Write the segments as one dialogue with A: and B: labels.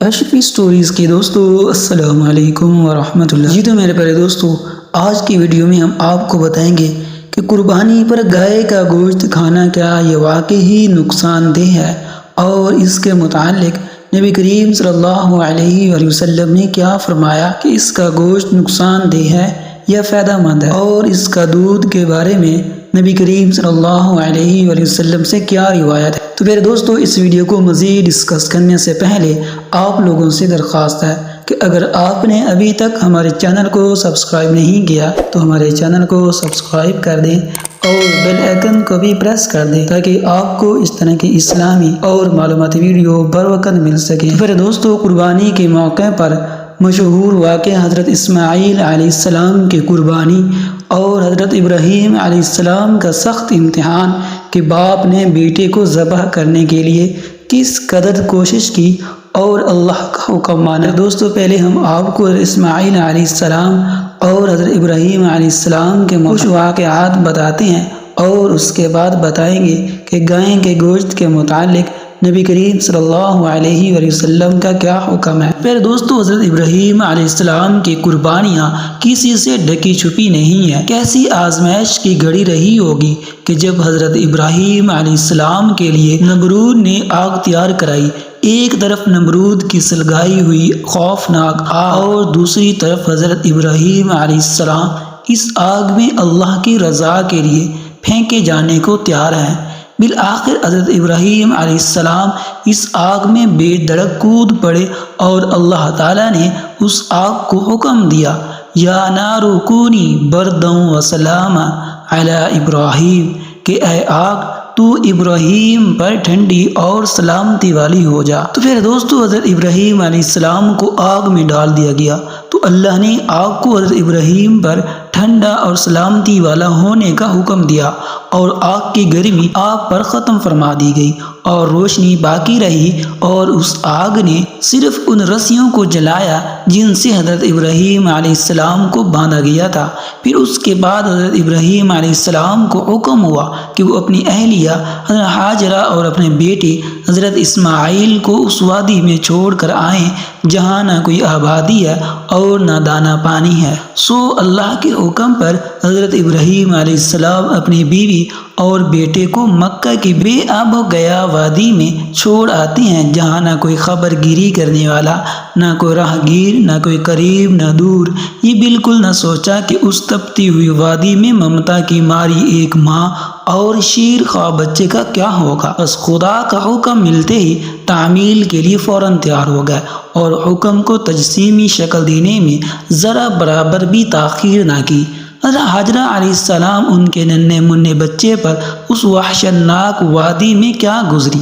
A: اشرفی stories کے دوستو السلام علیکم ورحمۃ اللہ۔ جی تو میرے پیارے دوستو، آج کی ویڈیو میں ہم آپ کو بتائیں گے کہ قربانی پر گائے کا گوشت کھانا کیا یہ واقعی نقصان دہ ہے، اور اس کے متعلق نبی کریم صلی اللہ علیہ وآلہ وسلم نے کیا فرمایا کہ اس کا گوشت نقصان دہ ہے یا فائدہ مند ہے، اور اس کا دودھ کے بارے میں نبی کریم صلی اللہ علیہ وآلہ وسلم سے کیا روایت ہے۔ تو میرے دوستو، اس ویڈیو کو مزید ڈسکس کرنے سے پہلے آپ لوگوں سے درخواست ہے کہ اگر آپ نے ابھی تک ہمارے چینل کو سبسکرائب نہیں کیا تو ہمارے چینل کو سبسکرائب کر دیں اور بیل آئکن کو بھی پریس کر دیں تاکہ آپ کو اس طرح کی اسلامی اور معلوماتی ویڈیو بر وقت مل سکیں۔ پھر دوستو، قربانی کے موقع پر مشہور واقعہ حضرت اسماعیل علیہ السلام کی قربانی اور حضرت ابراہیم علیہ السلام کا سخت امتحان کہ باپ نے بیٹے کو ذبح کرنے کے لیے کس قدر کوشش کی اور اللہ کا حکم مانا۔ دوستو، پہلے ہم آپ کو اسماعیل علیہ السلام اور حضرت ابراہیم علیہ السلام کے کچھ واقعات بتاتے ہیں اور اس کے بعد بتائیں گے کہ گائے کے گوشت کے متعلق نبی کریم صلی اللہ علیہ وآلہ وسلم کا کیا حکم ہے۔ پھر دوستو، حضرت ابراہیم علیہ السلام کی قربانیاں کسی سے ڈھکی چھپی نہیں ہیں۔ کیسی آزمائش کی گھڑی رہی ہوگی کہ جب حضرت ابراہیم علیہ السلام کے لیے نمرود نے آگ تیار کرائی، ایک طرف نمرود کی سلگائی ہوئی خوفناک آگ اور دوسری طرف حضرت ابراہیم علیہ السلام اس آگ میں اللہ کی رضا کے لیے پھینکے جانے کو تیار ہیں۔ بالآخر حضرت ابراہیم علیہ السلام اس آگ میں بے دھڑک کود پڑے اور اللہ تعالیٰ نے اس آگ کو حکم دیا، یا نار کونی بردا وسلاما علی ابراہیم، کہ اے آگ تو ابراہیم پر ٹھنڈی اور سلامتی والی ہو جا۔ تو پھر دوستو، حضرت ابراہیم علیہ السلام کو آگ میں ڈال دیا گیا تو اللہ نے آگ کو حضرت ابراہیم پر ٹھنڈا اور سلامتی والا ہونے کا حکم دیا، اور آگ کی گرمی آپ پر ختم فرما دی گئی اور روشنی باقی رہی، اور اس آگ نے صرف ان رسیوں کو جلایا جن سے حضرت ابراہیم علیہ السلام کو باندھا گیا تھا۔ پھر اس کے بعد حضرت ابراہیم علیہ السلام کو حکم ہوا کہ وہ اپنی اہلیہ حضرت ہاجرہ اور اپنے بیٹے حضرت اسماعیل کو اس وادی میں چھوڑ کر آئیں جہاں نہ کوئی آبادی ہے اور نہ دانا پانی ہے۔ سو اللہ کے حکم پر حضرت ابراہیم علیہ السلام اپنی بیوی اور بیٹے کو مکہ کی بے آب و گیا وادی میں چھوڑ آتے ہیں جہاں نہ کوئی خبر گیری کرنے والا، نہ کوئی راہ گیر، نہ کوئی قریب نہ دور۔ یہ بالکل نہ سوچا کہ اس تپتی ہوئی وادی میں ممتا کی ماری ایک ماں اور شیر خواہ بچے کا کیا ہوگا۔ بس خدا کا حکم ملتے ہی تعمیل کے لیے فوراً تیار ہو گئے اور حکم کو تجسیمی شکل دینے میں ذرا برابر بھی تاخیر نہ کی۔ حضرت ہاجرہ علیہ السلام ان کے ننھے منھے بچے پر اس وحشتناک وادی میں کیا گزری۔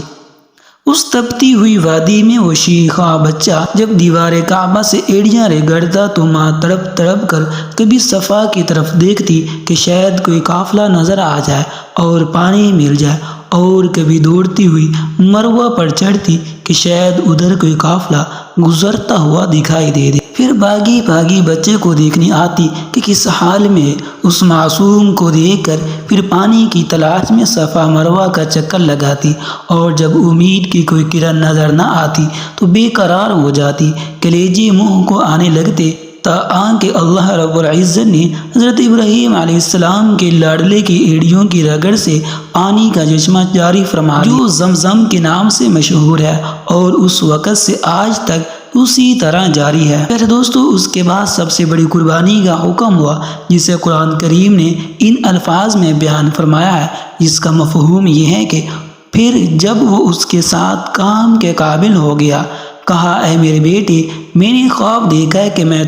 A: اس تپتی ہوئی وادی میں وہ شیخا بچہ جب دیوار کعبہ سے ایڑیاں رگڑتا تو ماں تڑپ تڑپ کر کبھی صفا کی طرف دیکھتی کہ شاید کوئی قافلہ نظر آ جائے اور پانی مل جائے، اور کبھی دوڑتی ہوئی مروہ پر چڑھتی کہ شاید ادھر کوئی قافلہ گزرتا ہوا دکھائی دے دے۔ پھر بھاگی بھاگی بچے کو دیکھنے آتی کہ کس حال میں، اس معصوم کو دیکھ کر پھر پانی کی تلاش میں صفا مروہ کا چکر لگاتی، اور جب امید کی کوئی کرن نظر نہ آتی تو بے قرار ہو جاتی، کلیجے منہ کو آنے لگتے، تاآں کہ اللہ رب العزت نے حضرت ابراہیم علیہ السلام کے لاڈلے کی ایڑیوں کی رگڑ سے پانی کا چشمہ جاری فرما دیا جو زمزم کے نام سے مشہور ہے، اور اس وقت سے آج تک اسی طرح جاری ہے۔ پھر دوستو، اس کے بعد سب سے بڑی قربانی کا حکم ہوا جسے قرآن کریم نے ان الفاظ میں بیان فرمایا ہے، جس کا مفہوم یہ ہے کہ پھر جب وہ اس کے ساتھ کام کے قابل ہو گیا، کہا اے میرے بیٹے، میں نے خواب دیکھا ہے کہ میں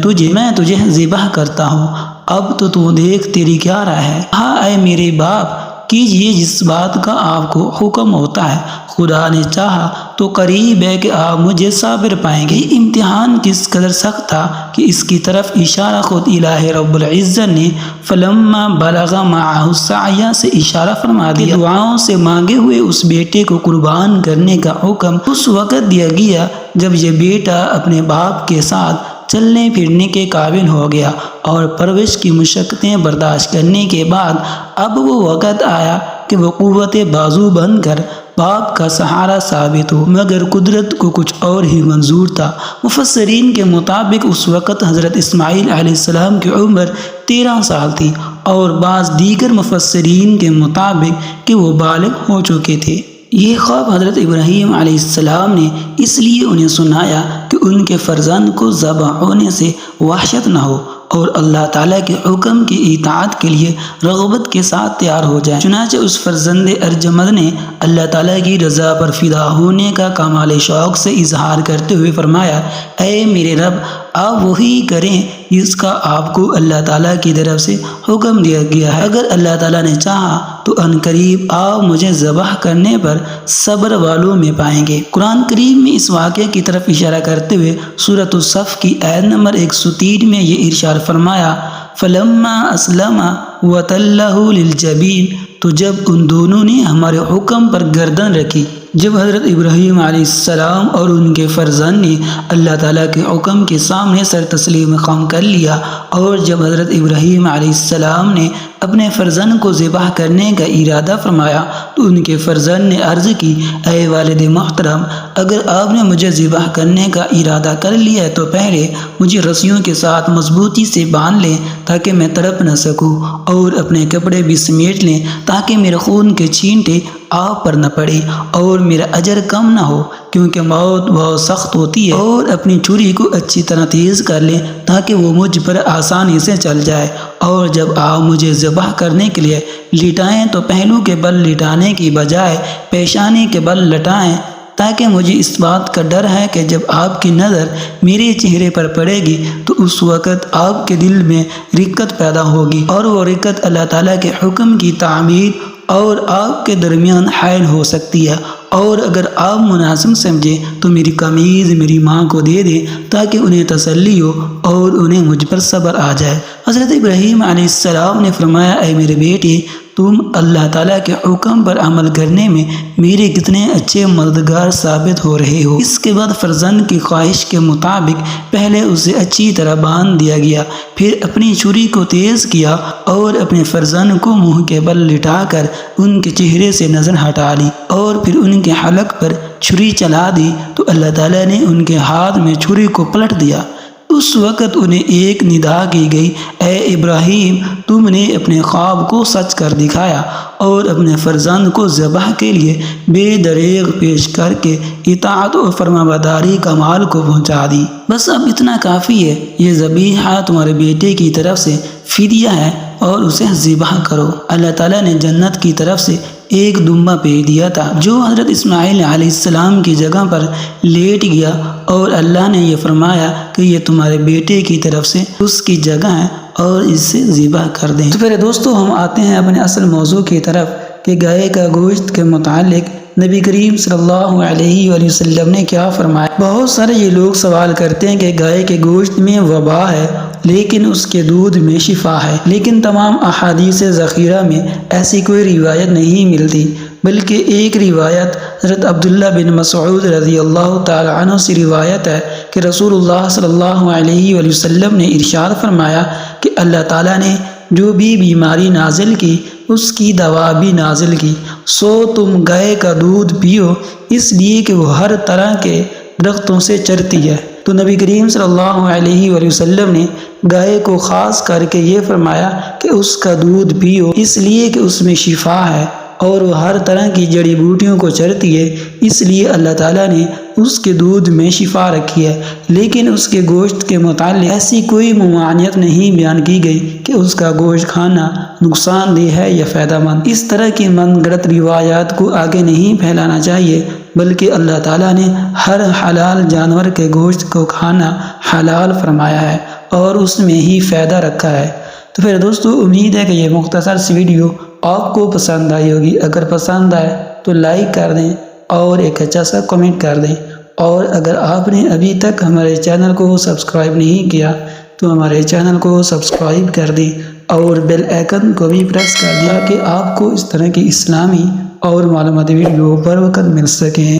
A: تجھے ذبح کرتا ہوں، اب تو دیکھ تیری کیا رائے ہے۔ کہا اے میرے باپ، کیجئے جس بات کا آپ کو حکم ہوتا ہے، خدا نے چاہا تو قریب ہے کہ آپ مجھے صابر پائیں گے۔ یہ امتحان کس قدر سخت تھا کہ اس کی طرف اشارہ خود الہ رب العزت نے فلما بلغ معہ السعی سے اشارہ فرما دیا۔ دعاؤں سے مانگے ہوئے اس بیٹے کو قربان کرنے کا حکم اس وقت دیا گیا جب یہ بیٹا اپنے باپ کے ساتھ چلنے پھرنے کے قابل ہو گیا، اور پرورش کی مشقتیں برداشت کرنے کے بعد اب وہ وقت آیا کہ وہ قوت بازو بن کر باپ کا سہارا ثابت ہو، مگر قدرت کو کچھ اور ہی منظور تھا۔ مفسرین کے مطابق اس وقت حضرت اسماعیل علیہ السلام کی عمر 13 سال تھی، اور بعض دیگر مفسرین کے مطابق کہ وہ بالغ ہو چکے تھے۔ یہ خواب حضرت ابراہیم علیہ السلام نے اس لیے انہیں سنایا کہ ان کے فرزند کو ذبح ہونے سے وحشت نہ ہو اور اللہ تعالیٰ کے حکم کی اطاعت کے لیے رغبت کے ساتھ تیار ہو جائے۔ چنانچہ اس فرزند ارجمند نے اللہ تعالیٰ کی رضا پر فدا ہونے کا کمال شوق سے اظہار کرتے ہوئے فرمایا، اے میرے رب، آپ وہی کریں جس کا آپ کو اللہ تعالیٰ کی طرف سے حکم دیا گیا ہے۔ اگر اللہ تعالیٰ نے چاہا تو ان قریب آپ مجھے ذبح کرنے پر صبر والوں میں پائیں گے۔ قرآن کریم میں اس واقعے کی طرف اشارہ کرتے ہوئے سورۃ الصف کی آیت نمبر 103 میں یہ ارشاد فرمایا، فلما اسلم وتلہ للجبین، تو جب ان دونوں نے ہمارے حکم پر گردن رکھی، جب حضرت ابراہیم علیہ السلام اور ان کے فرزند نے اللہ تعالیٰ کے حکم کے سامنے سر تسلیم خم کر لیا، اور جب حضرت ابراہیم علیہ السلام نے اپنے فرزند کو ذبح کرنے کا ارادہ فرمایا تو ان کے فرزند نے عرض کی، اے والد محترم، اگر آپ نے مجھے ذبح کرنے کا ارادہ کر لیا ہے تو پہلے مجھے رسیوں کے ساتھ مضبوطی سے باندھ لیں تاکہ میں تڑپ نہ سکوں، اور اپنے کپڑے بھی سمیٹ لیں تاکہ میرے خون کے چھینٹے آپ پر نہ پڑے اور میرا اجر کم نہ ہو، کیونکہ موت بہت سخت ہوتی ہے، اور اپنی چھری کو اچھی طرح تیز کر لیں تاکہ وہ مجھ پر آسانی سے چل جائے، اور جب آپ مجھے ذبح کرنے کے لیے لٹائیں تو پہلو کے بل لٹانے کی بجائے پیشانی کے بل لٹائیں، تاکہ مجھے اس بات کا ڈر ہے کہ جب آپ کی نظر میرے چہرے پر پڑے گی تو اس وقت آپ کے دل میں رقت پیدا ہوگی، اور وہ رقت اللہ تعالیٰ کے حکم کی تعمیر اور آپ کے درمیان حائل ہو سکتی ہے، اور اگر آپ مناسب سمجھیں تو میری قمیض میری ماں کو دے دیں تاکہ انہیں تسلی ہو اور انہیں مجھ پر صبر آ جائے۔ حضرت ابراہیم علیہ السلام نے فرمایا، اے میرے بیٹے، تم اللہ تعالیٰ کے حکم پر عمل کرنے میں میرے کتنے اچھے مددگار ثابت ہو رہے ہو۔ اس کے بعد فرزند کی خواہش کے مطابق پہلے اسے اچھی طرح باندھ دیا گیا، پھر اپنی چھری کو تیز کیا اور اپنے فرزند کو منہ کے بل لٹا کر ان کے چہرے سے نظر ہٹا لی، اور پھر ان کے حلق پر چھری چلا دی تو اللہ تعالیٰ نے ان کے ہاتھ میں چھری کو پلٹ دیا۔ اس وقت انہیں ایک ندا کی گئی، اے ابراہیم، تم نے اپنے خواب کو سچ کر دکھایا اور اپنے فرزند کو ذبح کے لیے بے دریغ پیش کر کے اطاعت و فرمانبرداری کمال کو پہنچا دی۔ بس اب اتنا کافی ہے، یہ ذبیحہ تمہارے بیٹے کی طرف سے فدیہ ہے اور اسے ذبح کرو۔ اللہ تعالیٰ نے جنت کی طرف سے ایک دمبا بھیج دیا تھا جو حضرت اسماعیل علیہ السلام کی جگہ پر لیٹ گیا، اور اللہ نے یہ فرمایا کہ یہ تمہارے بیٹے کی طرف سے اس کی جگہ ہے اور اس سے ذبح کر دیں۔ تو پھر دوستو ہم آتے ہیں اپنے اصل موضوع کی طرف کہ گائے کا گوشت کے متعلق نبی کریم صلی اللہ علیہ وآلہ وسلم نے کیا فرمایا۔ بہت سارے یہ لوگ سوال کرتے ہیں کہ گائے کے گوشت میں وبا ہے لیکن اس کے دودھ میں شفا ہے، لیکن تمام احادیث ذخیرہ میں ایسی کوئی روایت نہیں ملتی، بلکہ ایک روایت حضرت عبداللہ بن مسعود رضی اللہ تعالی عنہ سے روایت ہے کہ رسول اللہ صلی اللہ علیہ وآلہ وسلم نے ارشاد فرمایا کہ اللہ تعالیٰ نے جو بھی بیماری نازل کی اس کی دوا بھی نازل کی، سو تم گائے کا دودھ پیو، اس لیے کہ وہ ہر طرح کے درختوں سے چرتی ہے۔ تو نبی کریم صلی اللہ علیہ وآلہ وسلم نے گائے کو خاص کر کے یہ فرمایا کہ اس کا دودھ پیو، اس لیے کہ اس میں شفا ہے اور وہ ہر طرح کی جڑی بوٹیوں کو چرتی ہے، اس لیے اللہ تعالیٰ نے اس کے دودھ میں شفا رکھی ہے۔ لیکن اس کے گوشت کے متعلق ایسی کوئی ممانعت نہیں بیان کی گئی کہ اس کا گوشت کھانا نقصان دہ ہے یا فائدہ مند۔ اس طرح کی من گھڑت روایات کو آگے نہیں پھیلانا چاہیے، بلکہ اللہ تعالیٰ نے ہر حلال جانور کے گوشت کو کھانا حلال فرمایا ہے اور اس میں ہی فائدہ رکھا ہے۔ تو پھر دوستو امید ہے کہ یہ مختصر سی ویڈیو آپ کو پسند آئی ہوگی۔ اگر پسند آئے تو لائک کر دیں اور ایک اچھا سا کمنٹ کر دیں، اور اگر آپ نے ابھی تک ہمارے چینل کو سبسکرائب نہیں کیا تو ہمارے چینل کو سبسکرائب کر دیں اور بیل آئیکن کو بھی پریس کر دیا کہ آپ کو اس طرح کی اسلامی اور معلوماتی ویڈیو بر وقت مل سکیں۔